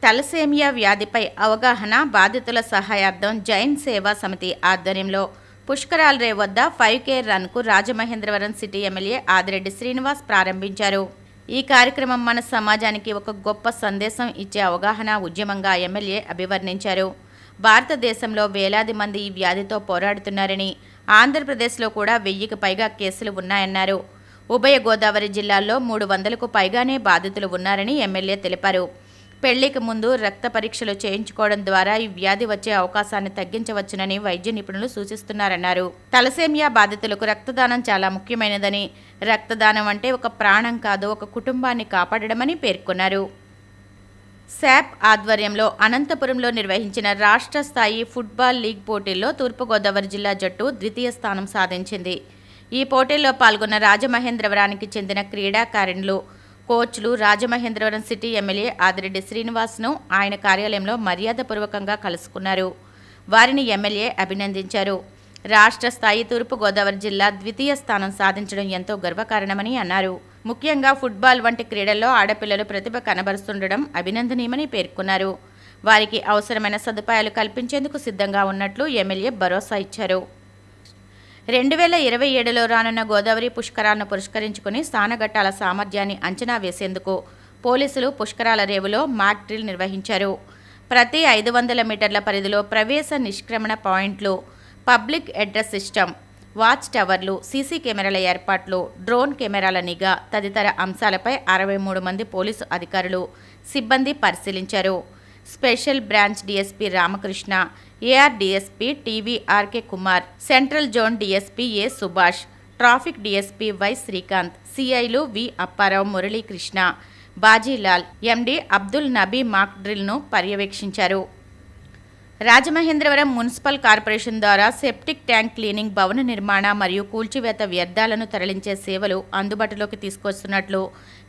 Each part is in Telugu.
తలసేమియా వ్యాధిపై అవగాహన, బాధితుల సహాయార్థం జైన్ సేవా సమితి ఆధ్వర్యంలో పుష్కరాల్ రేవ్ వద్ద 5K రన్కు రాజమహేంద్రవరం సిటీ ఎమ్మెల్యే ఆదిరెడ్డి శ్రీనివాస్ ప్రారంభించారు. ఈ కార్యక్రమం మన సమాజానికి ఒక గొప్ప సందేశం ఇచ్చే అవగాహన ఉద్యమంగా ఎమ్మెల్యే అభివర్ణించారు. భారతదేశంలో వేలాది మంది ఈ వ్యాధితో పోరాడుతున్నారని, ఆంధ్రప్రదేశ్లో కూడా 1000కి పైగా కేసులు ఉన్నాయన్నారు. ఉభయ గోదావరి జిల్లాల్లో 300కు పైగానే బాధితులు ఉన్నారని ఎమ్మెల్యే తెలిపారు. పెళ్లికి ముందు రక్త పరీక్షలు చేయించుకోవడం ద్వారా ఈ వ్యాధి వచ్చే అవకాశాన్ని తగ్గించవచ్చునని వైద్య నిపుణులు సూచిస్తున్నారన్నారు. తలసేమియా బాధితులకు రక్తదానం చాలా ముఖ్యమైనదని, రక్తదానం అంటే ఒక ప్రాణం కాదు, ఒక కుటుంబాన్ని కాపాడడమని పేర్కొన్నారు. శాప్ ఆధ్వర్యంలో అనంతపురంలో నిర్వహించిన రాష్ట్ర స్థాయి ఫుట్బాల్ లీగ్ పోటీల్లో తూర్పుగోదావరి జిల్లా జట్టు ద్వితీయ స్థానం సాధించింది. ఈ పోటీల్లో పాల్గొన్న రాజమహేంద్రవరానికి చెందిన క్రీడాకారిణులు, కోచ్లు రాజమహేంద్రవరం సిటీ ఎమ్మెల్యే ఆదిరెడ్డి శ్రీనివాస్ను ఆయన కార్యాలయంలో మర్యాదపూర్వకంగా కలుసుకున్నారు. వారిని ఎమ్మెల్యే అభినందించారు. రాష్ట్ర స్థాయి తూర్పుగోదావరి జిల్లా ద్వితీయ స్థానం సాధించడం ఎంతో గర్వకారణమని అన్నారు. ముఖ్యంగా ఫుట్బాల్ వంటి క్రీడల్లో ఆడపిల్లలు ప్రతిభ కనబరుస్తుండడం అభినందనీయమని పేర్కొన్నారు. వారికి అవసరమైన సదుపాయాలు కల్పించేందుకు సిద్ధంగా ఉన్నట్లు ఎమ్మెల్యే భరోసా ఇచ్చారు. 2027లో రానున్న గోదావరి పుష్కరాలను పురస్కరించుకుని స్నానఘట్టాల సామర్థ్యాన్ని అంచనా వేసేందుకు పోలీసులు పుష్కరాల రేవులో మాక్ డ్రిల్ నిర్వహించారు. ప్రతి 500 మీటర్ల పరిధిలో ప్రవేశ నిష్క్రమణ పాయింట్లు, పబ్లిక్ అడ్రస్ సిస్టమ్, వాచ్ టవర్లు, సీసీ కెమెరాల ఏర్పాట్లు, డ్రోన్ కెమెరాల నిఘా తదితర అంశాలపై 63 మంది పోలీసు అధికారులు, సిబ్బంది పరిశీలించారు. Special branch DSP Ramakrishna, AR DSP TVRK Kumar, central zone DSP A Subhash, traffic DSP Y Srikanth, సిఐలు V Apparao, Muralikrishna, Bajilal, MD Abdul Nabi mock డ్రిల్ను పర్యవేక్షించారు. రాజమహేంద్రవరం మున్సిపల్ కార్పొరేషన్ ద్వారా సెప్టిక్ ట్యాంక్ క్లీనింగ్, భవన నిర్మాణ మరియు కూల్చివేత వ్యర్థాలను తరలించే సేవలు అందుబాటులోకి తీసుకొస్తున్నట్లు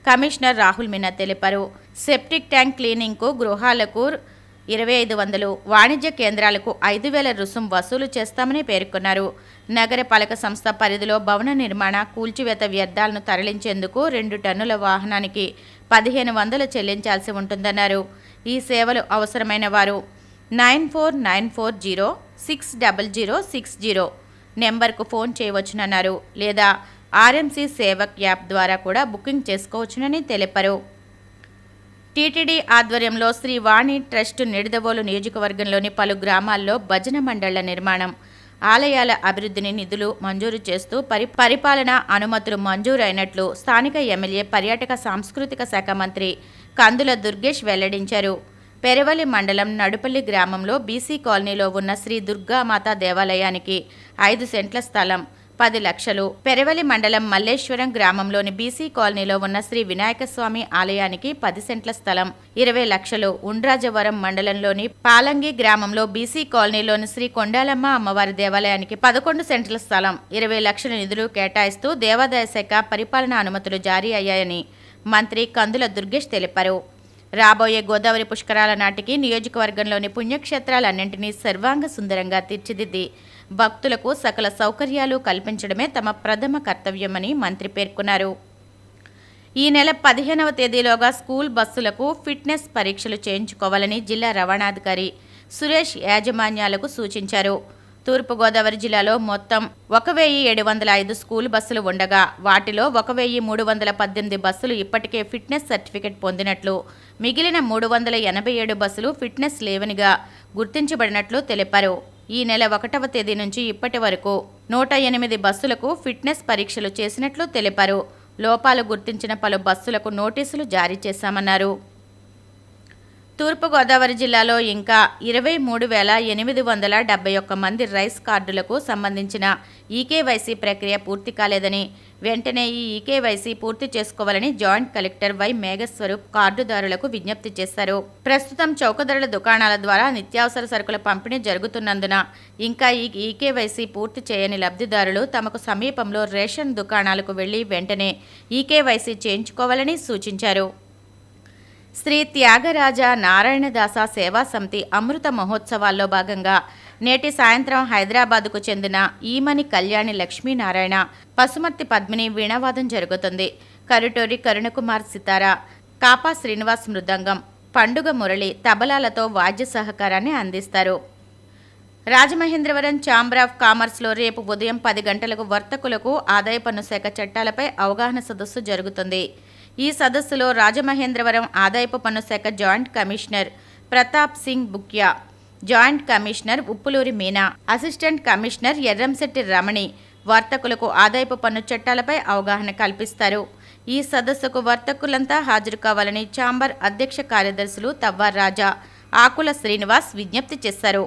కమిషనర్ రాహుల్ మీనా తెలిపారు. సెప్టిక్ ట్యాంక్ క్లీనింగ్కు గృహాలకు 2500, వాణిజ్య కేంద్రాలకు 5000 రుసుం వసూలు చేస్తామని పేర్కొన్నారు. నగరపాలక సంస్థ పరిధిలో భవన నిర్మాణ, కూల్చివేత వ్యర్థాలను తరలించేందుకు 2 టన్నుల వాహనానికి 1500 చెల్లించాల్సి ఉంటుందన్నారు. ఈ సేవలు అవసరమైన వారు 9494060060 నెంబర్కు ఫోన్ చేయవచ్చునన్నారు. లేదా ఆర్ఎంసీ సేవక్ యాప్ ద్వారా కూడా బుకింగ్ చేసుకోవచ్చునని తెలిపారు. టీటీడీ ఆధ్వర్యంలో శ్రీ వాణి ట్రస్ట్ నిడదవోలు నియోజకవర్గంలోని పలు గ్రామాల్లో భజన మండళ్ల నిర్మాణం, ఆలయాల అభివృద్ధిని నిధులు మంజూరు చేస్తూ పరిపాలన అనుమతులు మంజూరైనట్లు స్థానిక ఎమ్మెల్యే పర్యాటక సాంస్కృతిక శాఖ మంత్రి కందుల దుర్గేష్ వెల్లడించారు. పెరవలి మండలం నడుపల్లి గ్రామంలో బీసీ కాలనీలో ఉన్న శ్రీ దుర్గామాత దేవాలయానికి 5 సెంట్ల స్థలం 10 లక్షలు, పెరవలి మండలం మల్లేశ్వరం గ్రామంలోని బీసీ కాలనీలో ఉన్న శ్రీ వినాయకస్వామి ఆలయానికి 10 సెంట్ల స్థలం 20 లక్షలు, ఉండ్రాజవరం మండలంలోని పాలంగి గ్రామంలో బీసీ కాలనీలోని శ్రీ కొండాలమ్మ అమ్మవారి దేవాలయానికి 11 సెంట్ల స్థలం 20 లక్షల నిధులు కేటాయిస్తూ దేవాదాయ శాఖ పరిపాలనా అనుమతులు జారీ అయ్యాయని మంత్రి కందుల దుర్గేష్ తెలిపారు. రాబోయే గోదావరి పుష్కరాల నాటికి నియోజకవర్గంలోని పుణ్యక్షేత్రాలన్నింటినీ సర్వాంగ సుందరంగా తీర్చిదిద్ది భక్తులకు సకల సౌకర్యాలు కల్పించడమే తమ ప్రథమ కర్తవ్యమని మంత్రి పేర్కొన్నారు. ఈ నెల 15వ తేదీలోగా స్కూల్ బస్సులకు ఫిట్నెస్ పరీక్షలు చేయించుకోవాలని జిల్లా రవాణాధికారి సురేష్ యాజమాన్యాలకు సూచించారు. తూర్పుగోదావరి జిల్లాలో మొత్తం 1705 స్కూల్ బస్సులు ఉండగా వాటిలో 1318 బస్సులు ఇప్పటికే ఫిట్నెస్ సర్టిఫికెట్ పొందినట్లు, మిగిలిన 387 బస్సులు ఫిట్నెస్ లేవనిగా గుర్తించబడినట్లు తెలిపారు. ఈ నెల 1వ తేదీ నుంచి ఇప్పటి వరకు 108 బస్సులకు ఫిట్నెస్ పరీక్షలు చేసినట్లు తెలిపారు. లోపాలు గుర్తించిన పలు బస్సులకు నోటీసులు జారీ చేశామన్నారు. తూర్పుగోదావరి జిల్లాలో ఇంకా 23,871 మంది రైస్ కార్డులకు సంబంధించిన ఈకేవైసీ ప్రక్రియ పూర్తి కాలేదని, వెంటనే ఈ ఈకేవైసీ పూర్తి చేసుకోవాలని జాయింట్ కలెక్టర్ వై మేఘస్వరూప్ కార్డుదారులకు విజ్ఞప్తి చేశారు. ప్రస్తుతం చౌకధరల దుకాణాల ద్వారా నిత్యావసర సరుకుల పంపిణీ జరుగుతున్నందున ఇంకా ఈ ఈకేవైసీ పూర్తి చేయని లబ్ధిదారులు తమకు సమీపంలో రేషన్ దుకాణాలకు వెళ్లి వెంటనే ఈకేవైసీ చేయించుకోవాలని సూచించారు. శ్రీ త్యాగరాజ నారాయణదాస సేవా సమితి అమృత మహోత్సవాల్లో భాగంగా నేటి సాయంత్రం హైదరాబాదుకు చెందిన ఈమని కళ్యాణి లక్ష్మీనారాయణ, పసుమర్తి పద్మిని వీణావాదం జరుగుతుంది. కరుటూరి కరుణకుమార్ సితార, కాపా శ్రీనివాస్ మృదంగం, పండుగ మురళి తబలాలతో వాద్య సహకారాన్ని అందిస్తారు. రాజమహేంద్రవరం ఛాంబర్ ఆఫ్ కామర్స్లో రేపు ఉదయం 10 గంటలకు వర్తకులకు ఆదాయ పన్ను శాఖ చట్టాలపై అవగాహన సదస్సు జరుగుతుంది. ఈ సదస్సులో రాజమహేంద్రవరం ఆదాయపు పన్ను శాఖ joint commissioner Pratap Singh Bukya, joint commissioner Uppuluri Meena, assistant commissioner Erramsetti Ramani వర్తకులకు ఆదాయపు పన్ను చట్టాలపై అవగాహన కల్పిస్తారు. ఈ సదస్సుకు వర్తకులంతా హాజరు కావాలని ఛాంబర్ అధ్యక్ష కార్యదర్శులు తవ్వార్ రాజా, ఆకుల శ్రీనివాస్ విజ్ఞప్తి చేశారు.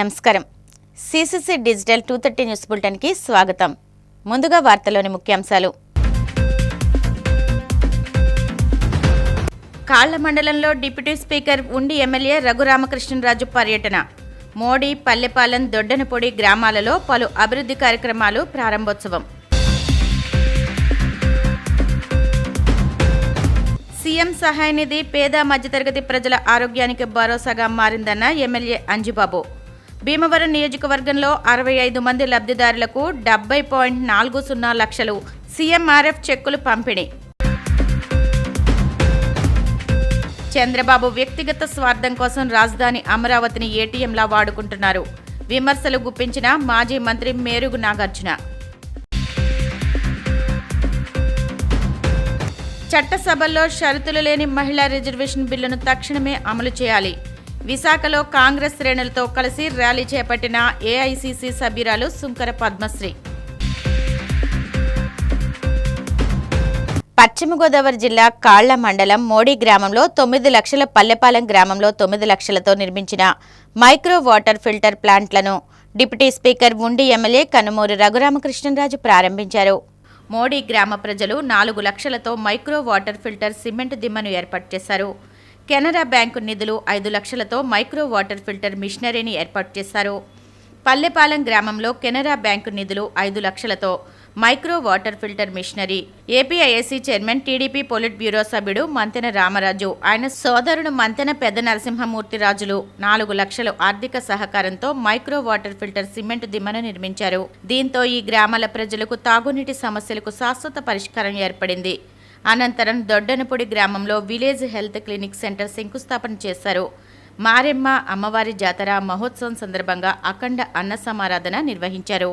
నమస్కారం. సిసిసి డిజిటల్ 230 న్యూస్ బులెటిన్కి స్వాగతం. ముందుగా వార్తలోని ముఖ్యాంశాలు. కాళ్ల మండలంలో deputy speaker Undi MLA Raghuramakrishnaraju పర్యటన. మోడీ, పల్లెపాలెం, దొడ్డనపొడి గ్రామాలలో పలు అభివృద్ధి కార్యక్రమాలు ప్రారంభోత్సవం. సీఎం సహాయ నిధి పేద మధ్యతరగతి ప్రజల ఆరోగ్యానికి భరోసాగా మారిందన్న ఎమ్మెల్యే అంజిబాబు. భీమవరం నియోజకవర్గంలో 65 మంది లబ్ధిదారులకు 70.40 లక్షలు సీఎంఆర్ఎఫ్ చెక్కులు పంపిణీ. చంద్రబాబు వ్యక్తిగత స్వార్థం కోసం రాజధాని అమరావతిని ఏటీఎంలా వాడుకుంటున్నారు. విమర్శలు గుప్పించిన మాజీ మంత్రి మేరుగు నాగార్జున. చట్టసభల్లో షరతులు లేని మహిళా రిజర్వేషన్ బిల్లును తక్షణమే అమలు చేయాలి. విశాఖలో కాంగ్రెస్ శ్రేణులతో కలిసి ర్యాలీ చేపట్టిన ఏఐసీసీ సభ్యురాలు సుంకర పద్మశ్రీ. పశ్చిమ గోదావరి జిల్లా కాళ్ల మండలం మోడీ గ్రామంలో 9 లక్షల, పల్లెపాలెం గ్రామంలో 9 లక్షలతో నిర్మించిన మైక్రో వాటర్ ఫిల్టర్ ప్లాంట్లను deputy speaker Undi MLA Kanumuri Raghuramakrishnaraju ప్రారంభించారు. మోడీ గ్రామ ప్రజలు 4 లక్షలతో మైక్రో వాటర్ ఫిల్టర్ సిమెంట్ దిమ్మను ఏర్పాటు చేశారు. కెనరా బ్యాంకు నిధులు 5 లక్షలతో మైక్రో వాటర్ ఫిల్టర్ మిషనరీని ఏర్పాటు చేశారు. పల్లెపాలెం గ్రామంలో కెనరా బ్యాంకు నిధులు 5 లక్షలతో micro water filter machinery. APIIC chairman, TDP politburo సభ్యుడు మంతెన రామరాజు, ఆయన సోదరుడు మంతెన పెద్ద నరసింహమూర్తి రాజులు 4 లక్షల ఆర్థిక సహకారంతో మైక్రో వాటర్ ఫిల్టర్ సిమెంట్ దిమ్మను నిర్మించారు. దీంతో ఈ గ్రామాల ప్రజలకు తాగునీటి సమస్యలకు శాశ్వత పరిష్కారం ఏర్పడింది. అనంతరం దొడ్డనపొడి గ్రామంలో విలేజ్ హెల్త్ క్లినిక్ సెంటర్ శంకుస్థాపన చేశారు. మారెమ్మ అమ్మవారి జాతర మహోత్సవం సందర్భంగా అఖండ అన్న సమారాధన నిర్వహించారు.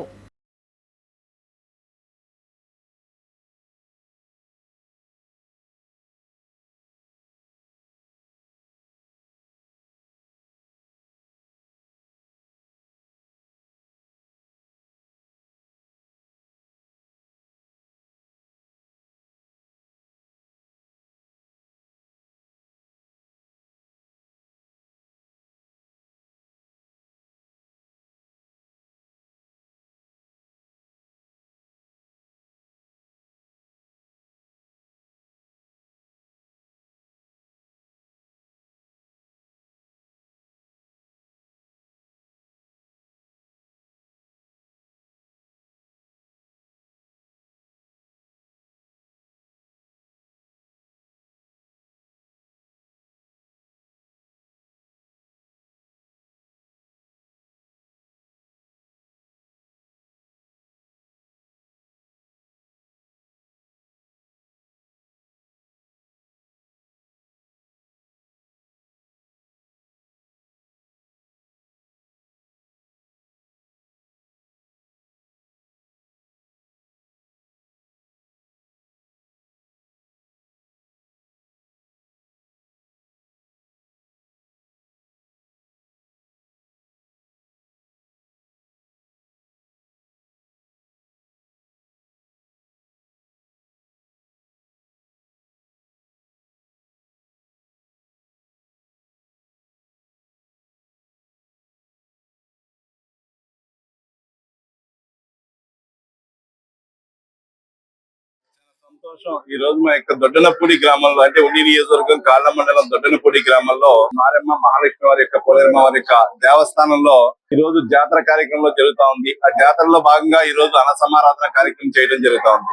సంతోషం. ఈ రోజు మా యొక్క దొడ్డనపూడి గ్రామంలో, అంటే ఉండి నియోజకవర్గం కాళ్ల మండలం దొడ్డనపూడి గ్రామంలో మారెమ్మ మహాలక్ష్మి వారి యొక్క పోలేరమ్మ వారి యొక్క దేవస్థానంలో ఈ రోజు జాతర కార్యక్రమంలో జరుగుతా ఉంది. ఆ జాతరలో భాగంగా ఈ రోజు అన్న సమారాధన కార్యక్రమం చేయడం జరుగుతా ఉంది.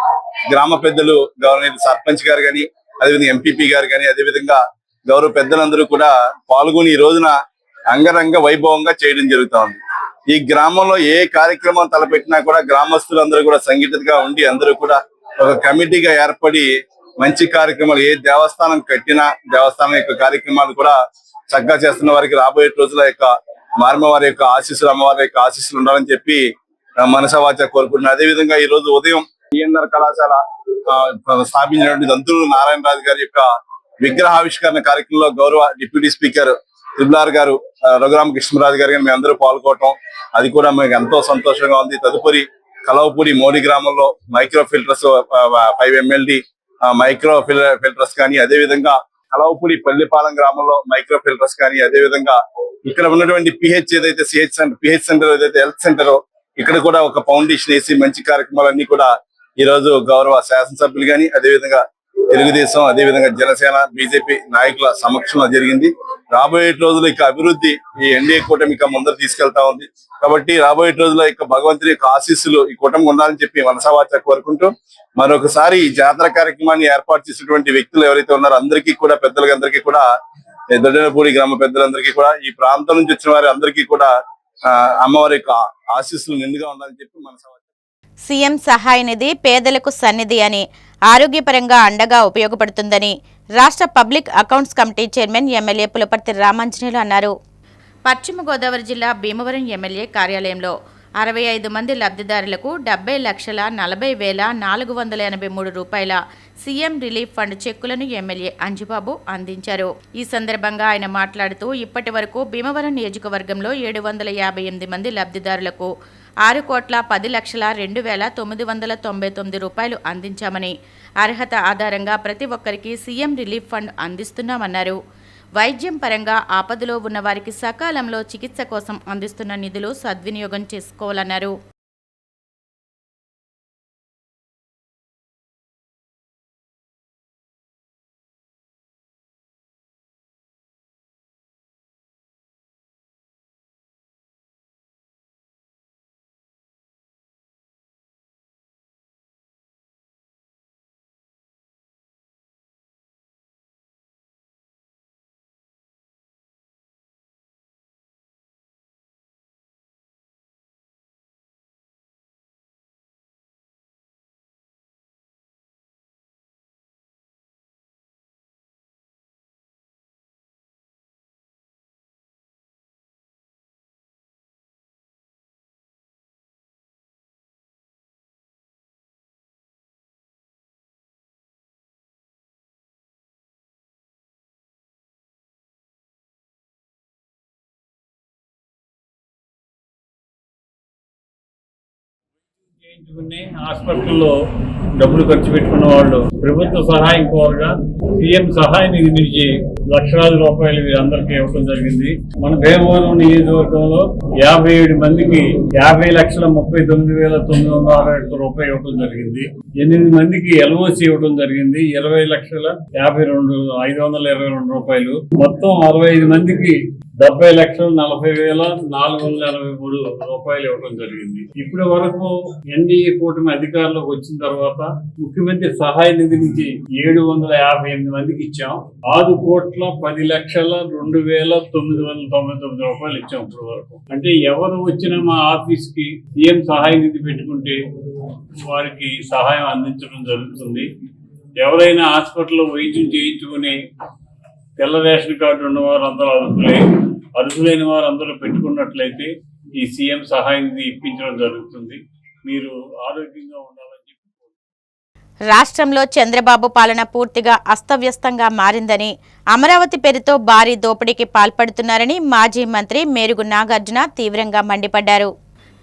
గ్రామ పెద్దలు, గవర్నర్ సర్పంచ్ గారు గాని, అదేవిధంగా ఎంపీపీ గారు గాని, అదేవిధంగా గౌరవ పెద్దలందరూ కూడా పాల్గొని ఈ రోజున అంగరంగ వైభవంగా చేయడం జరుగుతోంది. ఈ గ్రామంలో ఏ కార్యక్రమం తలపెట్టినా కూడా గ్రామస్తులందరూ కూడా సంఘటితంగా ఉండి అందరూ కూడా ఒక కమిటీగా ఏర్పడి మంచి కార్యక్రమాలు, ఏ దేవస్థానం కట్టినా దేవస్థానం యొక్క కార్యక్రమాలు కూడా చక్కగా చేస్తున్న వారికి రాబోయే రోజుల యొక్క మారమ్మవారి యొక్క ఆశీస్సులు, అమ్మవారి యొక్క ఆశీస్సులు ఉండాలని చెప్పి మనసవాచ కోరుకుంటున్నాను. అదే విధంగా ఈ రోజు ఉదయం ఈఎన్ఆర్ కళాశాల స్థాపించినటువంటి దంతులు నారాయణరాజు గారి యొక్క విగ్రహావిష్కరణ కార్యక్రమంలో గౌరవ డిప్యూటీ స్పీకర్ త్రిబులార్ గారు, రఘురామకృష్ణరాజు గారు మేము అందరూ పాల్గొనడం అది కూడా మనకు ఎంతో సంతోషంగా ఉంది. తదుపరి కలవపూడి మోడీ గ్రామంలో micro filters 5 MLD micro filters కానీ, అదే విధంగా కలవపూడి పల్లిపాలెం గ్రామంలో మైక్రో ఫిల్టర్స్ కానీ, అదే విధంగా ఇక్కడ ఉన్నటువంటి పిహెచ్ ఏదైతే పిహెచ్ సెంటర్ ఏదైతే హెల్త్ సెంటర్ ఇక్కడ కూడా ఒక ఫౌండేషన్ వేసి మంచి కార్యక్రమాలన్నీ కూడా ఈ రోజు గౌరవ శాసనసభ్యులు కానీ, అదేవిధంగా తెలుగుదేశం, అదేవిధంగా జనసేన, బీజేపీ నాయకుల సమక్షంలో జరిగింది. రాబోయే రోజుల్లో ఇక అభివృద్ధి ఈ ఎన్డీఏ కూటమి ముందర తీసుకెళ్తా ఉంది. కాబట్టి రాబోయే రోజుల్లో ఇక భగవంతుని యొక్క ఆశీస్సులు ఈ కూటమి ఉండాలని చెప్పి మనసావాచ కోరుకుంటూ మరొకసారి ఈ జాతర కార్యక్రమాన్ని ఏర్పాటు చేసినటువంటి వ్యక్తులు ఎవరైతే ఉన్నారో అందరికీ కూడా, పెద్దలందరికీ కూడా, దొడ్డనపూడి గ్రామ పెద్దలందరికీ కూడా, ఈ ప్రాంతం నుంచి వచ్చిన వారి అందరికీ కూడా అమ్మవారి యొక్క ఆశీస్సులు నిండుగా ఉండాలని చెప్పి మనసావాచ. సీఎం సహాయ నిధి పేదలకు సన్నిధి అని, ఆరోగ్యపరంగా అండగా ఉపయోగపడుతుందని రాష్ట్ర public accounts committee chairman MLA Pulaparthi Ramanjaneyulu అన్నారు. పశ్చిమ గోదావరి జిల్లా భీమవరం ఎమ్మెల్యే కార్యాలయంలో 65 మంది లబ్ధిదారులకు 70,40,483 రూపాయల సీఎం రిలీఫ్ ఫండ్ చెక్కులను ఎమ్మెల్యే అంజిబాబు అందించారు. ఈ సందర్భంగా ఆయన మాట్లాడుతూ ఇప్పటి వరకు భీమవరం నియోజకవర్గంలో 758 మంది లబ్ధిదారులకు 6,10,02,999 రూపాయలు అందించామని, అర్హత ఆధారంగా ప్రతి ఒక్కరికి సీఎం రిలీఫ్ ఫండ్ అందిస్తున్నామన్నారు. వైద్యం పరంగా ఆపదలో ఉన్న వారికి సకాలంలో చికిత్స కోసం అందిస్తున్న నిధులు సద్వినియోగం చేసుకోవాలన్నారు. చేయించుకుని హాస్పిటల్లో డబ్బులు ఖర్చు పెట్టుకున్న వాళ్ళు ప్రభుత్వ సహాయం కోరగా సీఎం సహాయ నిధి నుంచి లక్షలాది రూపాయలు వీరందరికీ ఇవ్వడం జరిగింది. మన భీమవరం నియోజకవర్గంలో 57 మందికి 50,39,961 రూపాయలు ఇవ్వడం జరిగింది. 8 మందికి ఎల్ఓసి ఇవ్వడం జరిగింది. 20,52,522 రూపాయలు. మొత్తం 65 మందికి 70,40,483 రూపాయలు ఇవ్వడం జరిగింది. ఇప్పటి వరకు ఎన్డీఏ కూటమి అధికారంలోకి వచ్చిన తర్వాత ముఖ్యమంత్రి సహాయ నిధి నుంచి 758 మందికి ఇచ్చాం. 6,10,02,999 రూపాయలు ఇచ్చాం ఇప్పటి వరకు. అంటే ఎవరు వచ్చినా మా ఆఫీస్ కి సీఎం సహాయ నిధి పెట్టుకుంటే వారికి సహాయం అందించడం జరుగుతుంది. ఎవరైనా హాస్పిటల్లో వైద్యం చేయించుకుని తెల్ల రేషన్ కార్డు ఉన్నవారు అందరూ అర్హులైన వారు అందరూ పెట్టుకున్నట్లయితే ఈ సీఎం సహాయ నిధి ఇప్పించడం జరుగుతుంది. మీరు ఆరోగ్యంగా ఉండాలని చెప్పి. రాష్ట్రంలో చంద్రబాబు పాలన పూర్తిగా అస్తవ్యస్తంగా మారిందని, అమరావతి పేరుతో భారీ దోపిడీకి పాల్పడుతున్నారని మాజీ మంత్రి మేరుగు నాగార్జున తీవ్రంగా మండిపడ్డారు.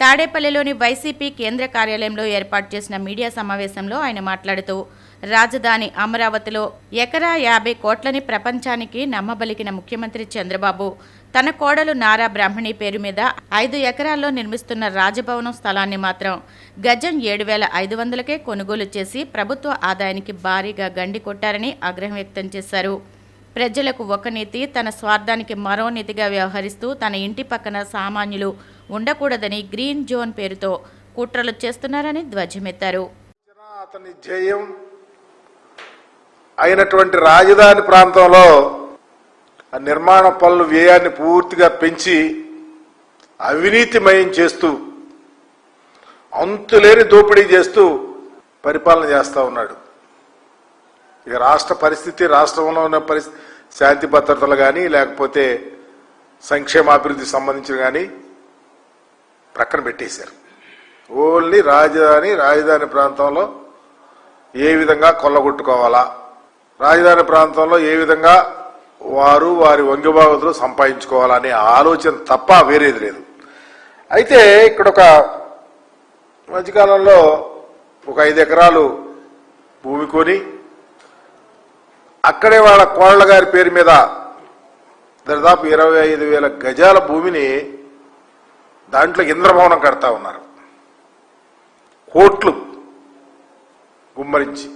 తాడేపల్లిలోని వైసీపీ కేంద్ర కార్యాలయంలో ఏర్పాటు చేసిన మీడియా సమావేశంలో ఆయన మాట్లాడుతూ రాజధాని అమరావతిలో ఎకరా 50 కోట్లని ప్రపంచానికి నమ్మబలికిన ముఖ్యమంత్రి చంద్రబాబు తన కోడలు నారా బ్రాహ్మణి పేరు మీద 5 ఎకరాల్లో నిర్మిస్తున్న రాజభవనం స్థలాన్ని మాత్రం గజం 7,500కే కొనుగోలు చేసి ప్రభుత్వ ఆదాయానికి భారీగా గండి కొట్టారని ఆగ్రహం వ్యక్తం చేశారు. ప్రజలకు ఒక నీతి, తన స్వార్థానికి మరో నీతిగా వ్యవహరిస్తూ తన ఇంటి పక్కన సామాన్యులు ఉండకూడదని గ్రీన్ జోన్ పేరుతో కుట్రలు చేస్తున్నారని ధ్వజమెత్తారు. అతని ధ్యేయం అయినటువంటి రాజధాని ప్రాంతంలో ఆ నిర్మాణ పనుల వ్యయాన్ని పూర్తిగా పెంచి అవినీతిమయం చేస్తూ అంతులేని దోపిడీ చేస్తూ పరిపాలన చేస్తూ ఉన్నాడు. ఇక రాష్ట్ర పరిస్థితి, రాష్ట్రంలో ఉన్న పరిస్థితి, శాంతి భద్రతలు కానీ లేకపోతే సంక్షేమాభివృద్ధికి సంబంధించిన కానీ ప్రక్కన పెట్టేశారు. ఓన్లీ రాజధాని ప్రాంతంలో ఏ విధంగా కొల్లగొట్టుకోవాలా, రాజధాని ప్రాంతంలో ఏ విధంగా వారి వంగిబాగుతులు సంపాదించుకోవాలనే ఆలోచన తప్ప వేరేది లేదు. అయితే ఇక్కడ ఒక మధ్యకాలంలో ఒక 5 ఎకరాలు భూమి కొని అక్కడే వాళ్ళ కోళ్ల గారి పేరు మీద దాదాపు 25,000 గజాల భూమిని దాంట్లో ఇంద్రభవనం కడతా ఉన్నారు. కోట్లు గుమ్మరించి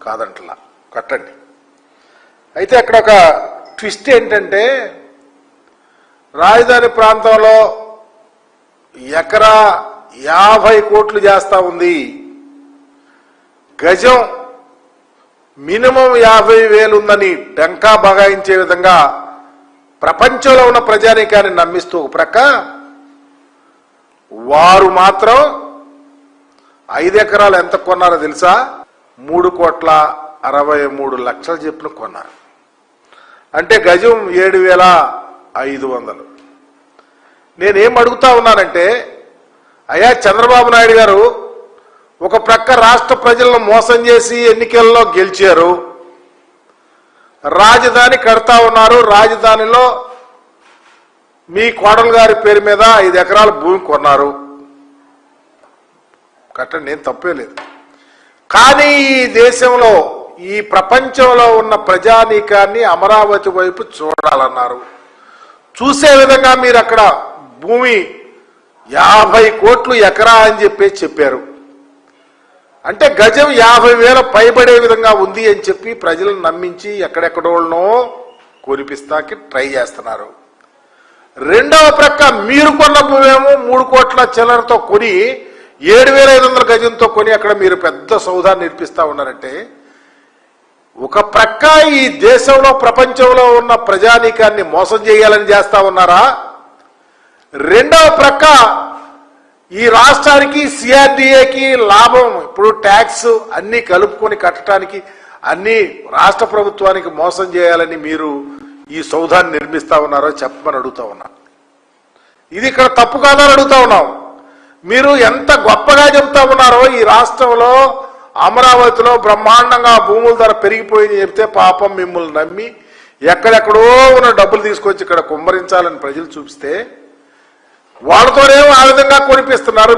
కాదంటలా కట్టండి. అయితే అక్కడ ఒక ట్విస్ట్ ఏంటంటే రాజధాని ప్రాంతంలో ఎకరా 50 కోట్లు చేస్తా ఉంది. గజం మినిమం 50,000 ఉందని డంకా బగాయించే విధంగా ప్రపంచంలో ఉన్న ప్రజానీకాన్ని నమ్మిస్తూ ఒక ప్రక్క వారు మాత్రం 5 ఎకరాలు ఎంత కొన్నారో తెలుసా? 3,63,00,000 చెప్పిన కొన్నారు. అంటే గజం 7,500. నేనేం అడుగుతా ఉన్నానంటే, అయ్యా చంద్రబాబు నాయుడు గారు ఒక ప్రక్క రాష్ట్ర ప్రజలను మోసం చేసి ఎన్నికల్లో గెలిచారు, రాజధాని కడతా ఉన్నారు, రాజధానిలో మీ కోడలు గారి పేరు మీద 5 ఎకరాల భూమి కొన్నారు, కట్టండి, నేను తప్పే లేదు. కానీ ఈ దేశంలో ఈ ప్రపంచంలో ఉన్న ప్రజానీకాన్ని అమరావతి వైపు చూడాలన్నారు. చూసే విధంగా మీరు అక్కడ భూమి 50 కోట్లు ఎకరా అని చెప్పారు. అంటే గజం 50,000 పైబడే విధంగా ఉంది అని చెప్పి ప్రజలను నమ్మించి ఎక్కడెక్కడోళ్ళనో కొనిపిస్తాకి ట్రై చేస్తున్నారు. రెండవ ప్రక్క మీరు కొన్న భూమేమో 3 కోట్ల చిల్లరతో కొని 7,500 గజంతో కొని అక్కడ మీరు పెద్ద సౌధాన్ని నిర్మిస్తా ఉన్నారంటే, ఒక ప్రక్క ఈ దేశంలో ప్రపంచంలో ఉన్న ప్రజానీకాన్ని మోసం చేయాలని చేస్తా ఉన్నారా? రెండవ ప్రక్క ఈ రాష్ట్రానికి సిఆర్డీఏకి లాభం, ఇప్పుడు ట్యాక్స్ అన్ని కలుపుకొని కట్టడానికి అన్ని రాష్ట్ర ప్రభుత్వానికి మోసం చేయాలని మీరు ఈ సౌధాన్ని నిర్మిస్తా ఉన్నారో చెప్పమని అడుగుతా ఉన్నా. ఇది ఇక్కడ తప్పు కాదని అడుగుతా ఉన్నాం. మీరు ఎంత గొప్పగా చెబుతా ఉన్నారో ఈ రాష్ట్రంలో అమరావతిలో బ్రహ్మాండంగా భూముల ధర పెరిగిపోయింది చెప్తే పాపం మిమ్మల్ని నమ్మి ఎక్కడెక్కడో ఉన్న డబ్బులు తీసుకొచ్చి ఇక్కడ కుమ్మరించాలని ప్రజలు చూపిస్తే వాళ్ళతోనేమో ఆ విధంగా కొనిపిస్తున్నారు.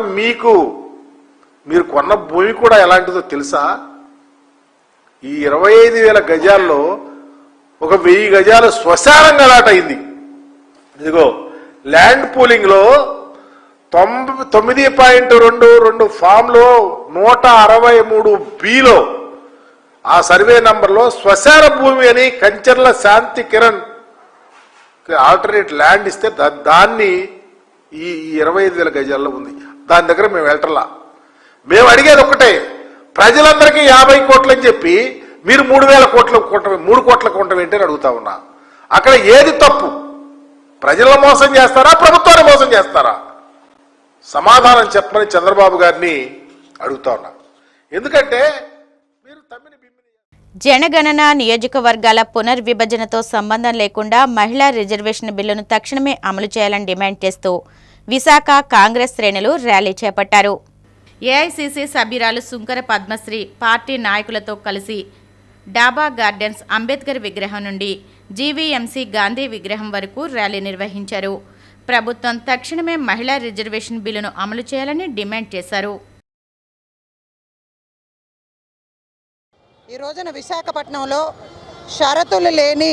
మీరు కొన్న భూమి కూడా ఎలాంటిదో తెలుసా? ఈ 25,000 గజాల్లో ఒక 1000 గజాలు శ్మశానంగా దాటైంది. ఇదిగో ల్యాండ్ పూలింగ్ లో 9.22 ఫామ్లో 163B ఆ సర్వే నంబర్లో శ్మశాన భూమి అని కంచర్ల శాంతి కిరణ్ ఆల్టర్నేట్ ల్యాండ్ ఇస్తే దాన్ని ఈ 25,000 గజాల్లో ఉంది. దాని దగ్గర మేము వెళ్ళటంలా. మేము అడిగేది ఒకటే, ప్రజలందరికీ 50 కోట్లు అని చెప్పి మీరు 3,000 కోట్లు కొట్టడం, 3 కోట్ల కొట్టడం ఏంటని అడుగుతా ఉన్నా. అక్కడ ఏది తప్పు? ప్రజలను మోసం చేస్తారా, ప్రభుత్వాన్ని మోసం చేస్తారా? సమాధానం చెప్పమని చంద్రబాబు గారిని అడుగుతా ఉన్నా. ఎందుకంటే మీరు జనగణన నియోజకవర్గాల పునర్విభజనతో సంబంధం లేకుండా మహిళా రిజర్వేషన్ బిల్లును తక్షణమే అమలు చేయాలని డిమాండ్ చేస్తూ విశాఖ కాంగ్రెస్ శ్రేణులు ర్యాలీ చేపట్టారు. ఏఐసీసీ సభ్యురాలు సుంకర పద్మశ్రీ పార్టీ నాయకులతో కలిసి డాబా గార్డెన్స్ అంబేద్కర్ విగ్రహం నుండి జీవీఎంసీ గాంధీ విగ్రహం వరకు ర్యాలీ నిర్వహించారు. ప్రభుత్వం తక్షణమే మహిళా రిజర్వేషన్ బిల్లును అమలు చేయాలని డిమాండ్ చేశారు. ఈ రోజున విశాఖపట్నంలో షరతులు లేని,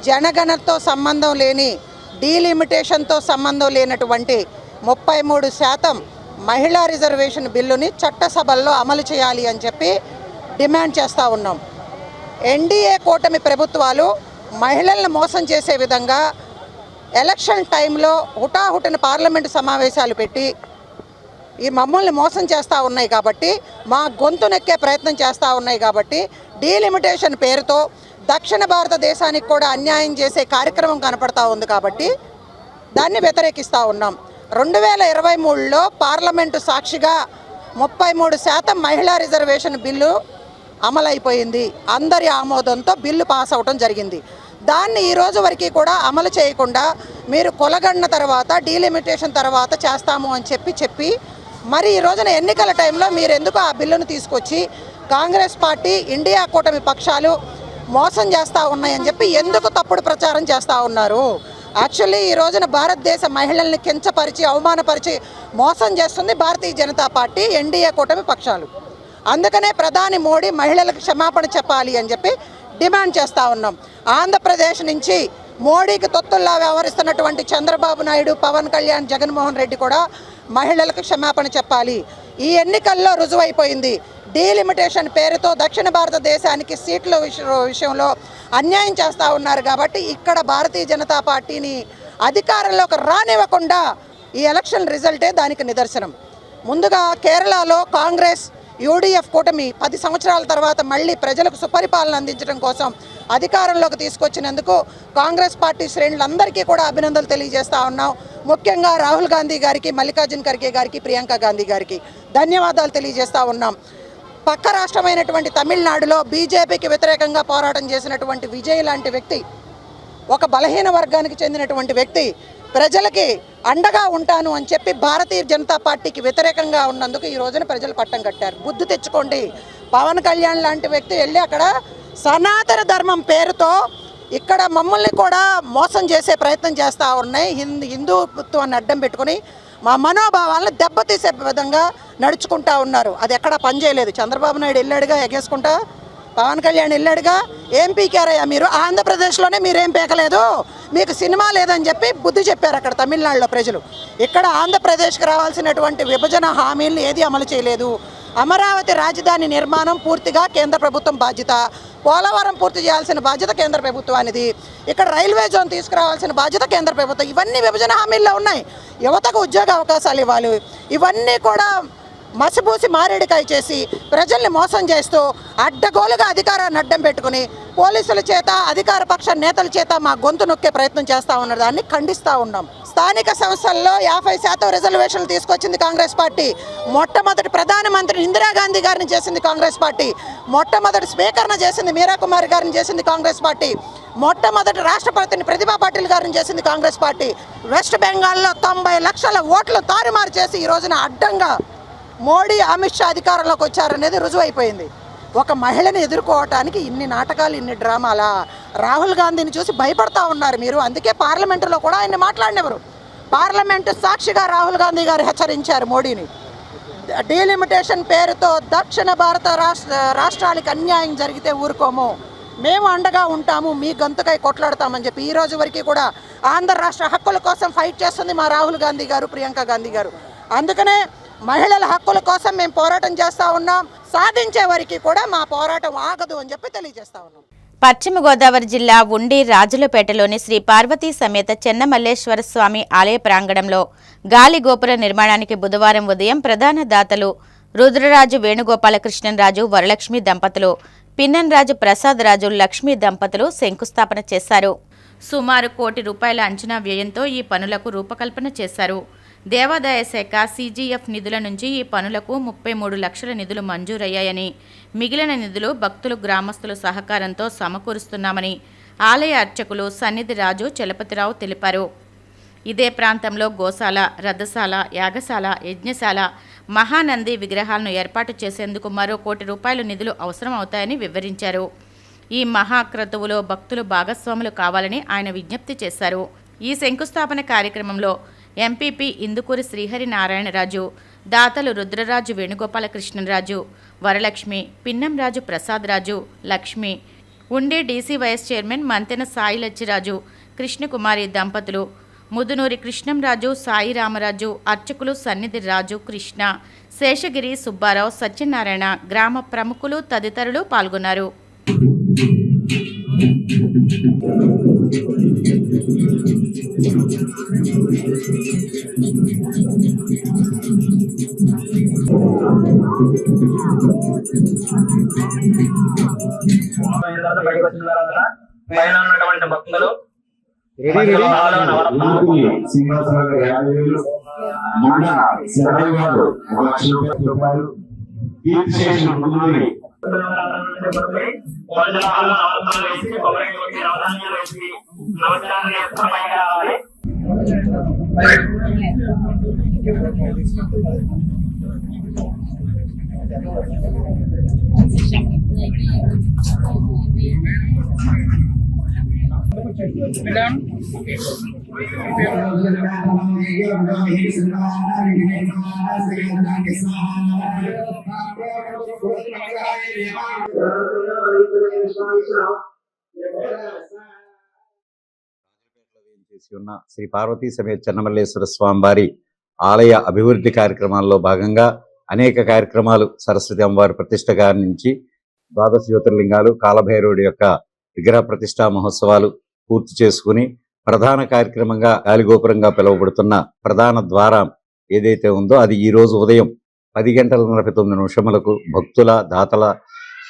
జనగణనతో సంబంధం లేని, డీలిమిటేషన్తో సంబంధం లేనటువంటి 33% మహిళా రిజర్వేషన్ బిల్లుని చట్టసభల్లో అమలు చేయాలి అని చెప్పి డిమాండ్ చేస్తూ ఉన్నాం. ఎన్డీఏ కూటమి ప్రభుత్వాలు మహిళలను మోసం చేసే విధంగా ఎలక్షన్ టైంలో హుటాహుటిన పార్లమెంటు సమావేశాలు పెట్టి ఈ మమ్మల్ని మోసం చేస్తూ ఉన్నాయి కాబట్టి, మా గొంతు నెక్కే ప్రయత్నం చేస్తూ ఉన్నాయి కాబట్టి, డీలిమిటేషన్ పేరుతో దక్షిణ భారతదేశానికి కూడా అన్యాయం చేసే కార్యక్రమం కనపడతా ఉంది కాబట్టి దాన్ని వ్యతిరేకిస్తూ ఉన్నాం. 2023లో పార్లమెంటు సాక్షిగా 33% మహిళా రిజర్వేషన్ బిల్లు అమలైపోయింది. అందరి ఆమోదంతో బిల్లు పాస్ అవడం జరిగింది. దాన్ని ఈ రోజు వరకు కూడా అమలు చేయకుండా మీరు కొలగన్న తర్వాత డీలిమిటేషన్ తర్వాత చేస్తాము అని చెప్పి మరి ఈ రోజున ఎన్నికల టైంలో మీరు ఎందుకు ఆ బిల్లును తీసుకొచ్చి కాంగ్రెస్ పార్టీ ఇండియా కూటమి పక్షాలు మోసం చేస్తూ ఉన్నాయని చెప్పి ఎందుకు తప్పుడు ప్రచారం చేస్తూ ఉన్నారు? యాక్చువల్లీ ఈ రోజున భారతదేశ మహిళల్ని కించపరిచి అవమానపరిచి మోసం చేస్తుంది భారతీయ జనతా పార్టీ ఎన్డీఏ కూటమి పక్షాలు. అందుకనే ప్రధాని మోడీ మహిళలకు క్షమాపణ చెప్పాలి అని చెప్పి డిమాండ్ చేస్తూ ఉన్నాం. ఆంధ్రప్రదేశ్ నుంచి మోడీకి తొత్తుల్లా వ్యవహరిస్తున్నటువంటి చంద్రబాబు నాయుడు, పవన్ కళ్యాణ్, జగన్మోహన్ రెడ్డి కూడా మహిళలకు క్షమాపణ చెప్పాలి. ఈ ఎన్నికల్లో రుజువైపోయింది. డీలిమిటేషన్ పేరుతో దక్షిణ భారతదేశానికి సీట్ల విషయంలో అన్యాయం చేస్తూ ఉన్నారు కాబట్టి ఇక్కడ భారతీయ జనతా పార్టీని అధికారంలోకి రానివ్వకుండా ఈ ఎలక్షన్ రిజల్టే దానికి నిదర్శనం. ముందుగా కేరళలో కాంగ్రెస్ యూడీఎఫ్ కూటమి 10 సంవత్సరాల తర్వాత మళ్ళీ ప్రజలకు సుపరిపాలన అందించడం కోసం అధికారంలోకి తీసుకొచ్చినందుకు కాంగ్రెస్ పార్టీ శ్రేణులందరికీ కూడా అభినందనలు తెలియజేస్తూ ఉన్నాం. ముఖ్యంగా రాహుల్ గాంధీ గారికి, మల్లికార్జున్ ఖర్గే గారికి, ప్రియాంక గాంధీ గారికి ధన్యవాదాలు తెలియజేస్తూ ఉన్నాం. పక్క రాష్ట్రమైనటువంటి తమిళనాడులో బీజేపీకి వ్యతిరేకంగా పోరాటం చేసినటువంటి విజయ్ లాంటి వ్యక్తి, ఒక బలహీన వర్గానికి చెందినటువంటి వ్యక్తి ప్రజలకి అండగా ఉంటాను అని చెప్పి భారతీయ జనతా పార్టీకి వ్యతిరేకంగా ఉన్నందుకు ఈ రోజున ప్రజలు పట్టం కట్టారు. బుద్ధి తెచ్చుకోండి. పవన్ కళ్యాణ్ లాంటి వ్యక్తి వెళ్ళి అక్కడ సనాతన ధర్మం పేరుతో ఇక్కడ మమ్మల్ని కూడా మోసం చేసే ప్రయత్నం చేస్తూ ఉన్నాయి. హిందుత్వాన్ని అడ్డం పెట్టుకుని మా మనోభావాలను దెబ్బతీసే విధంగా నడుచుకుంటా ఉన్నారు. అది ఎక్కడా పనిచేయలేదు. చంద్రబాబు నాయుడు వెళ్ళాడుగా ఎగేసుకుంటా, పవన్ కళ్యాణ్ వెళ్ళాడుగా. ఏం పీకారయ్యా మీరు? ఆంధ్రప్రదేశ్లోనే మీరేం పీకలేదు, మీకు సినిమా లేదని చెప్పి బుద్ధి చెప్పారు అక్కడ తమిళనాడులో ప్రజలు. ఇక్కడ ఆంధ్రప్రదేశ్కి రావాల్సినటువంటి విభజన హామీలను ఏది అమలు చేయలేదు. అమరావతి రాజధాని నిర్మాణం పూర్తిగా కేంద్ర ప్రభుత్వం బాధ్యత. పోలవరం పూర్తి చేయాల్సిన బాధ్యత కేంద్ర ప్రభుత్వానిది. ఇక్కడ రైల్వే జోన్ తీసుకురావాల్సిన బాధ్యత కేంద్ర ప్రభుత్వం. ఇవన్నీ విభజన హామీల్లో ఉన్నాయి. యువతకు ఉద్యోగ అవకాశాలు ఇవ్వాలి. ఇవన్నీ కూడా మసిపూసి మారేడికాయ చేసి ప్రజల్ని మోసం చేస్తూ అడ్డగోలుగా అధికారాన్ని అడ్డం పెట్టుకుని పోలీసుల చేత, అధికార పక్ష నేతల చేత మా గొంతు నొక్కే ప్రయత్నం చేస్తూ ఉన్న దాన్ని ఖండిస్తూ ఉన్నాం. స్థానిక సంస్థల్లో 50% రిజర్వేషన్లు తీసుకొచ్చింది కాంగ్రెస్ పార్టీ. మొట్టమొదటి ప్రధానమంత్రిని ఇందిరాగాంధీ గారిని చేసింది కాంగ్రెస్ పార్టీ. మొట్టమొదటి స్పీకర్ను చేసింది మీరా కుమార్ గారిని చేసింది కాంగ్రెస్ పార్టీ. మొట్టమొదటి రాష్ట్రపతిని ప్రతిభా పాటిల్ గారిని చేసింది కాంగ్రెస్ పార్టీ. వెస్ట్ బెంగాల్లో 90 లక్షల ఓట్లు తారుమారు చేసి ఈ రోజున అడ్డంగా మోడీ, అమిత్ షా అధికారంలోకి వచ్చారనేది రుజువైపోయింది. ఒక మహిళని ఎదుర్కోవటానికి ఇన్ని నాటకాలు, ఇన్ని డ్రామాలా? రాహుల్ గాంధీని చూసి భయపడతా ఉన్నారు మీరు. అందుకే పార్లమెంటులో కూడా ఆయన్ని మాట్లాడినెవరు. పార్లమెంటు సాక్షిగా రాహుల్ గాంధీ గారు హెచ్చరించారు మోడీని. డీలిమిటేషన్ పేరుతో దక్షిణ భారత రాష్ట్రాలకు అన్యాయం జరిగితే ఊరుకోము, మేము అండగా ఉంటాము, మీ గొంతుకై కొట్లాడతామని చెప్పి ఈ రోజు వరకు కూడా ఆంధ్ర రాష్ట్ర హక్కుల కోసం ఫైట్ చేస్తుంది మా రాహుల్ గాంధీ గారు, ప్రియాంక గాంధీ గారు. అందుకనే మహిళల హక్కుల కోసం మేము పోరాటం చేస్తూ ఉన్నాం. సాధించే వరకు కూడా మా పోరాటం ఆగదు అని చెప్పి తెలియజేస్తా ఉన్నాం. పశ్చిమ గోదావరి జిల్లా ఉండి రాజులపేటలోని శ్రీ పార్వతీ సమేత చెన్నమల్లేశ్వర స్వామి ఆలయ ప్రాంగణంలో గాలి గోపుర నిర్మాణానికి బుధవారం ఉదయం ప్రధాన దాతలు రుద్రరాజు వేణుగోపాలకృష్ణరాజు వరలక్ష్మి దంపతులు, పిన్నన్రాజు ప్రసాద్ రాజు లక్ష్మీ దంపతులు శంకుస్థాపన చేశారు. సుమారు ₹1 కోటి అంచనా వ్యయంతో ఈ పనులకు రూపకల్పన చేశారు. దేవాదాయ శాఖ CGF నిధుల నుంచి ఈ పనులకు 33 లక్షల నిధులు మంజూరయ్యాయని, మిగిలిన నిధులు భక్తులు, గ్రామస్తుల సహకారంతో సమకూరుస్తున్నామని ఆలయ అర్చకులు సన్నిధి రాజు చలపతిరావు తెలిపారు. ఇదే ప్రాంతంలో గోశాల, రథశాల, యాగశాల, యజ్ఞశాల, మహానంది విగ్రహాలను ఏర్పాటు చేసేందుకు మరో ₹1 కోటి నిధులు అవసరం అవుతాయని వివరించారు. ఈ మహాక్రతువులో భక్తులు భాగస్వాములు కావాలని ఆయన విజ్ఞప్తి చేశారు. ఈ శంకుస్థాపన కార్యక్రమంలో ఎంపీపీ ఇందుకూరి శ్రీహరి నారాయణరాజు, దాతలు రుద్రరాజు వేణుగోపాలకృష్ణరాజు, వరలక్ష్మి, పిన్నంరాజు ప్రసాద్ రాజు, లక్ష్మి, ఉండే DC vice chairman Mantena Sai Lachchiraju, Krishnakumari దంపతులు, ముదునూరి కృష్ణంరాజు, సాయి రామరాజు, అర్చకులు సన్నిధి రాజు, కృష్ణ, శేషగిరి, సుబ్బారావు, సత్యనారాయణ, గ్రామ ప్రముఖులు తదితరులు పాల్గొన్నారు. బయటకు వచ్చిన తర్వాత పైన ఉన్నటువంటి భక్తులు చేసి ఉన్న శ్రీ పార్వతీ సమేత చెన్నమల్లేశ్వర స్వామి వారి ఆలయ అభివృద్ధి కార్యక్రమాల్లో భాగంగా అనేక కార్యక్రమాలు సరస్వతి అమ్మవారి ప్రతిష్ట గారి నుంచి ద్వాదశ జ్యోతిర్లింగాలు కాలభైరవుడి యొక్క విగ్రహ ప్రతిష్టా మహోత్సవాలు పూర్తి చేసుకుని ప్రధాన కార్యక్రమంగా గాలిగోపురంగా పిలువబడుతున్న ప్రధాన ద్వారం ఏదైతే ఉందో అది ఈ రోజు ఉదయం 10:49 భక్తుల దాతల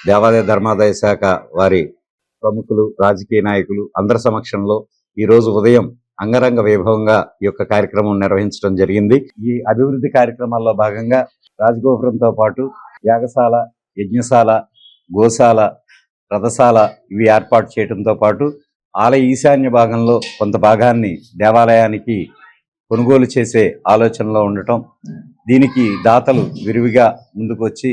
దేవాదాయ ధర్మాదాయ శాఖ వారి ప్రముఖులు రాజకీయ నాయకులు అందరి సమక్షంలో ఈ రోజు ఉదయం అంగరంగ వైభవంగా ఈ యొక్క కార్యక్రమం నిర్వహించడం జరిగింది. ఈ అభివృద్ధి కార్యక్రమాల్లో భాగంగా రాజగోపురంతో పాటు యాగశాల, యజ్ఞశాల, గోశాల, రథశాల ఇవి ఏర్పాటు చేయడంతో పాటు ఆలయ ఈశాన్య భాగంలో కొంత భాగాన్ని దేవాలయానికి కొనుగోలు చేసే ఆలోచనలో ఉండటం, దీనికి దాతలు విరివిగా ముందుకు వచ్చి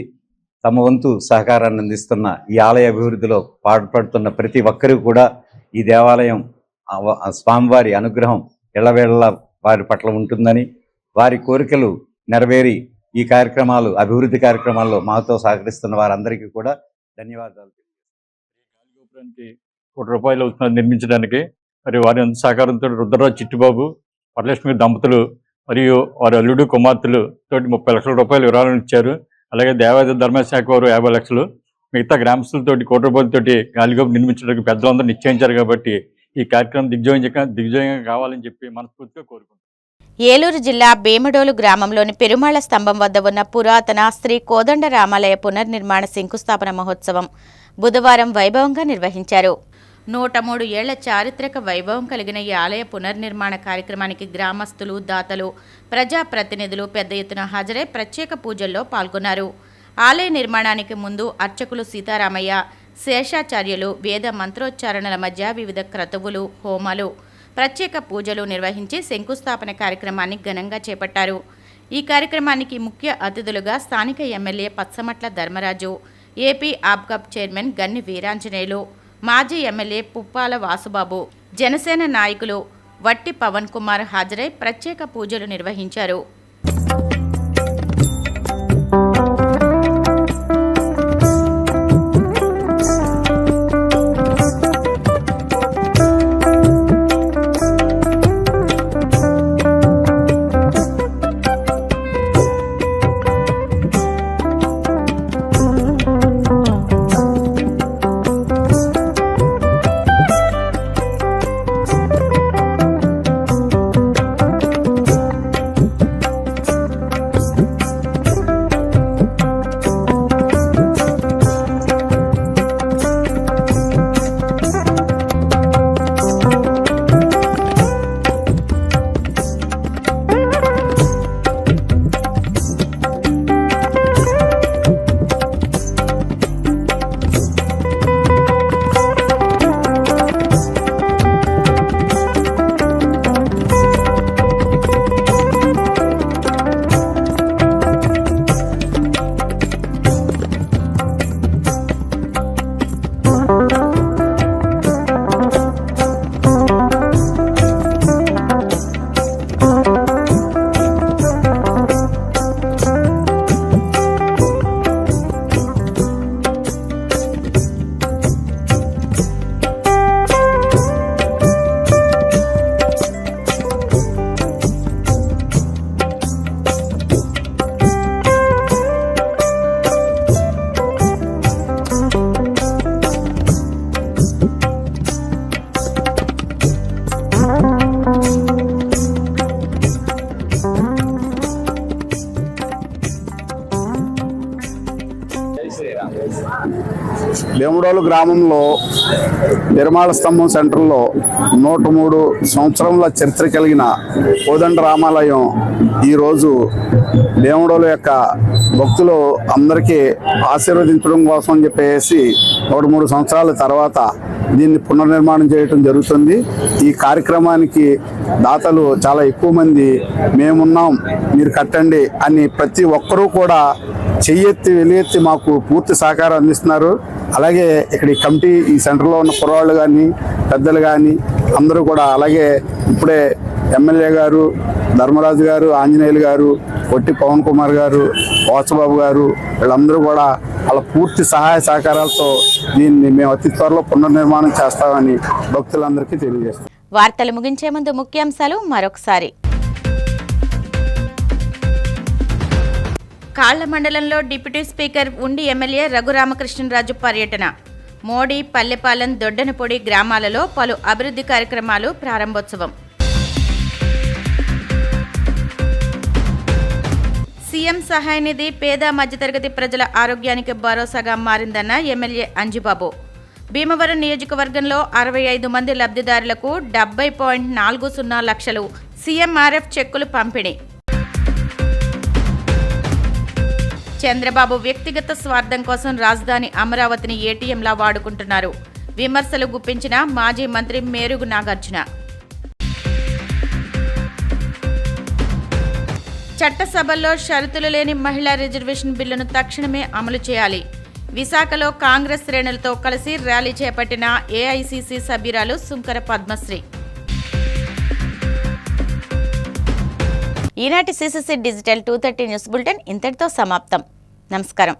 తమ వంతు సహకారాన్ని అందిస్తున్న ఈ ఆలయ అభివృద్ధిలో పాటుపడుతున్న ప్రతి ఒక్కరూ కూడా ఈ దేవాలయం స్వామివారి అనుగ్రహం ఎల్లవేళలా వారి పట్ల ఉంటుందని, వారి కోరికలు నెరవేరి ఈ కార్యక్రమాలు అభివృద్ధి కార్యక్రమాల్లో మాతో సహకరిస్తున్న వారందరికీ కూడా ధన్యవాదాలు. గాలిగోపురానికి ₹1 అవుతున్నది నిర్మించడానికి. మరి వారి సహకారంతో రుద్రరాజు చిట్టిబాబు, వరలక్ష్మి దంపతులు మరియు వారి అల్లుడు కుమార్తెలు తోటి ₹30 లక్షల విరాళం ఇచ్చారు. అలాగే దేవాదాయ ధర్మశాఖ వారు 50 లక్షలు, మిగతా గ్రామస్తులతోటి ₹1 గాలిగోపురం నిర్మించడానికి పెద్దలందరూ నిశ్చయించారు. కాబట్టి ఈ కార్యక్రమం దిగ్విజయంగా కావాలని చెప్పి మనస్ఫూర్తిగా కోరుకుంటున్నాను. ఏలూరు జిల్లా భీమడోలు గ్రామంలోని పెరుమాళ్ల స్తంభం వద్ద ఉన్న పురాతన శ్రీ కోదండ రామాలయ పునర్నిర్మాణ శంకుస్థాపన మహోత్సవం బుధవారం వైభవంగా నిర్వహించారు. 103 ఏళ్ల చారిత్రక వైభవం కలిగిన ఈ ఆలయ పునర్నిర్మాణ కార్యక్రమానికి గ్రామస్తులు, దాతలు, ప్రజాప్రతినిధులు పెద్ద ఎత్తున హాజరై ప్రత్యేక పూజల్లో పాల్గొన్నారు. ఆలయ నిర్మాణానికి ముందు అర్చకులు సీతారామయ్య, శేషాచార్యులు వేద మంత్రోచ్చారణల మధ్య వివిధ క్రతువులు, హోమాలు, ప్రత్యేక పూజలు నిర్వహించి శంకుస్థాపన కార్యక్రమాన్ని ఘనంగా చేపట్టారు. ఈ కార్యక్రమానికి ముఖ్య అతిథులుగా స్థానిక MLA Pachchamatla Dharmaraju, AP Apcob chairman Ganni Veeranjaneyulu, మాజీ ఎమ్మెల్యే పుప్పాల వాసుబాబు, జనసేన నాయకులు వట్టి పవన్ కుమార్ హాజరై ప్రత్యేక పూజలు నిర్వహించారు. భీమడోలు గ్రామంలో నిర్మాణ స్తంభం సెంటర్లో 103 సంవత్సరముల చరిత్ర కలిగిన కోదండ రామాలయం ఈరోజు భీమడోలు యొక్క భక్తులు అందరికీ ఆశీర్వదించడం కోసం అని చెప్పేసి 103 సంవత్సరాల తర్వాత దీన్ని పునర్నిర్మాణం చేయడం జరుగుతుంది. ఈ కార్యక్రమానికి దాతలు చాలా ఎక్కువ మంది మేమున్నాం మీరు కట్టండి అని ప్రతి ఒక్కరూ కూడా చెయ్యెత్తి వెలియెత్తి మాకు పూర్తి సహకారం అందిస్తున్నారు. అలాగే ఇక్కడ ఈ కమిటీ ఈ సెంటర్లో ఉన్న కుర్రవాళ్ళు కానీ పెద్దలు కానీ అందరూ కూడా, అలాగే ఇప్పుడే ఎమ్మెల్యే గారు ధర్మరాజు గారు, ఆంజనేయులు గారు, కొట్టి పవన్ కుమార్ గారు, వాసుబాబు గారు వీళ్ళందరూ కూడా వాళ్ళ పూర్తి సహాయ సహకారాలతో దీన్ని మేము అతి త్వరలో పునర్నిర్మాణం చేస్తామని భక్తులందరికీ తెలియజేస్తాం. వార్తలు ముగించే ముందు ముఖ్యాంశాలు మరొకసారి. కాళ్ల మండలంలో deputy speaker Undi MLA Raghuramakrishnaraju పర్యటన. మోడీ, పల్లెపాలెం, దొడ్డనపొడి గ్రామాలలో పలు అభివృద్ధి కార్యక్రమాలు ప్రారంభోత్సవం. సీఎం సహాయ నిధి పేద మధ్యతరగతి ప్రజల ఆరోగ్యానికి భరోసాగా మారిందన్న ఎమ్మెల్యే అంజిబాబు. భీమవరం నియోజకవర్గంలో 65 మంది లబ్ధిదారులకు 70.40 లక్షలు సీఎంఆర్ఎఫ్ చెక్కులు పంపిణీ. చంద్రబాబు వ్యక్తిగత స్వార్థం కోసం రాజధాని అమరావతిని ఏటీఎంలా వాడుకుంటున్నారు. విమర్శలు గుప్పించిన మాజీ మంత్రి మేరుగు నాగార్జున. చట్టసభల్లో షరతులు లేని మహిళా రిజర్వేషన్ బిల్లును తక్షణమే అమలు చేయాలి. విశాఖలో కాంగ్రెస్ శ్రేణులతో కలిసి ర్యాలీ చేపట్టిన ఏఐసీసీ సభ్యురాలు సుంకర పద్మశ్రీ. ఈనాటి సిసిసి డిజిటల్ 230 న్యూస్ బులెటిన్ ఇంతటితో సమాప్తం. నమస్కారం.